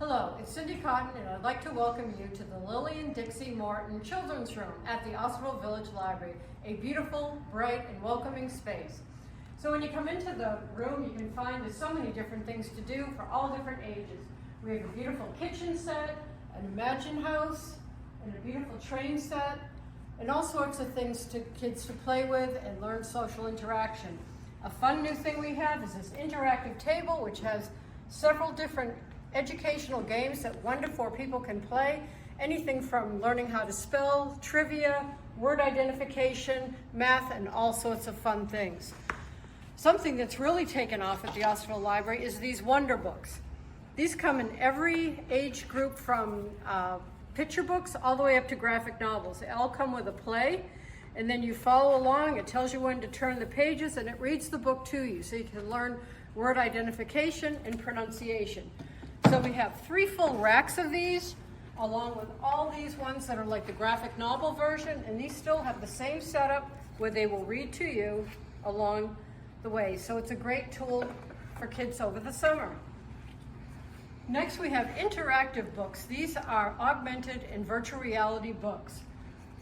Hello, it's Cindy Cotton, and I'd like to welcome you to the Lillian Dixie Morton Children's Room at the Osterville Village Library, a beautiful, bright, and welcoming space. So when you come into the room, you can find there's so many different things to do for all different ages. We have a beautiful kitchen set, an Imagine house, and a beautiful train set, and all sorts of things to kids to play with and learn social interaction. A fun new thing we have is this interactive table, which has several different educational games that 1 to 4 people can play. Anything from learning how to spell, trivia, word identification, math, and all sorts of fun things. Something that's really taken off at the Osterville Library is these Wonderbooks. These come in every age group from picture books all the way up to graphic novels. They all come with a play, and then you follow along. It tells you when to turn the pages, and it reads the book to you, so you can learn word identification and pronunciation. So we have 3 full racks of these, along with all these ones that are like the graphic novel version, and these still have the same setup where they will read to you along the way. So it's a great tool for kids over the summer. Next, we have interactive books. These are augmented and virtual reality books.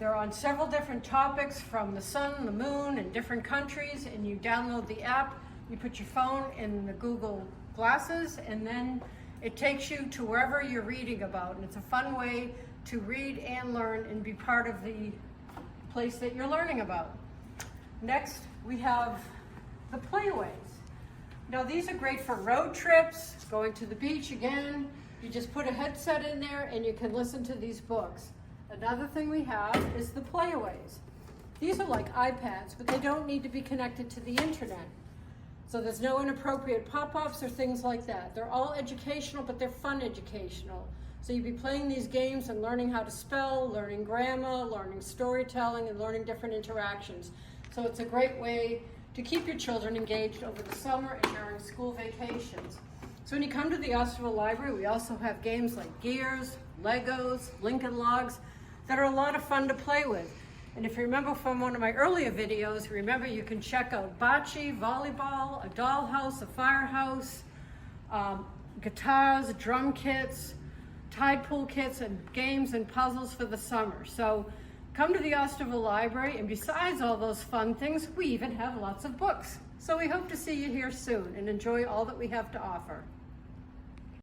They're on several different topics, from the sun, the moon, and different countries, and you download the app, you put your phone in the Google glasses, and then it takes you to wherever you're reading about, and it's a fun way to read and learn and be part of the place that you're learning about. Next, we have the Playaways. Now, these are great for road trips, going to the beach again. You just put a headset in there and you can listen to these books. Another thing we have is the Playaways. These are like iPads, but they don't need to be connected to the internet. So there's no inappropriate pop-ups or things like that. They're all educational, but they're fun educational. So you'd be playing these games and learning how to spell, learning grammar, learning storytelling, and learning different interactions. So it's a great way to keep your children engaged over the summer and during school vacations. So when you come to the Osterville Library, we also have games like Gears, Legos, Lincoln Logs that are a lot of fun to play with. And if you remember from one of my earlier videos, remember you can check out bocce, volleyball, a dollhouse, a firehouse, guitars, drum kits, tide pool kits, and games and puzzles for the summer. So come to the Osterville Library, and besides all those fun things, we even have lots of books. So we hope to see you here soon and enjoy all that we have to offer.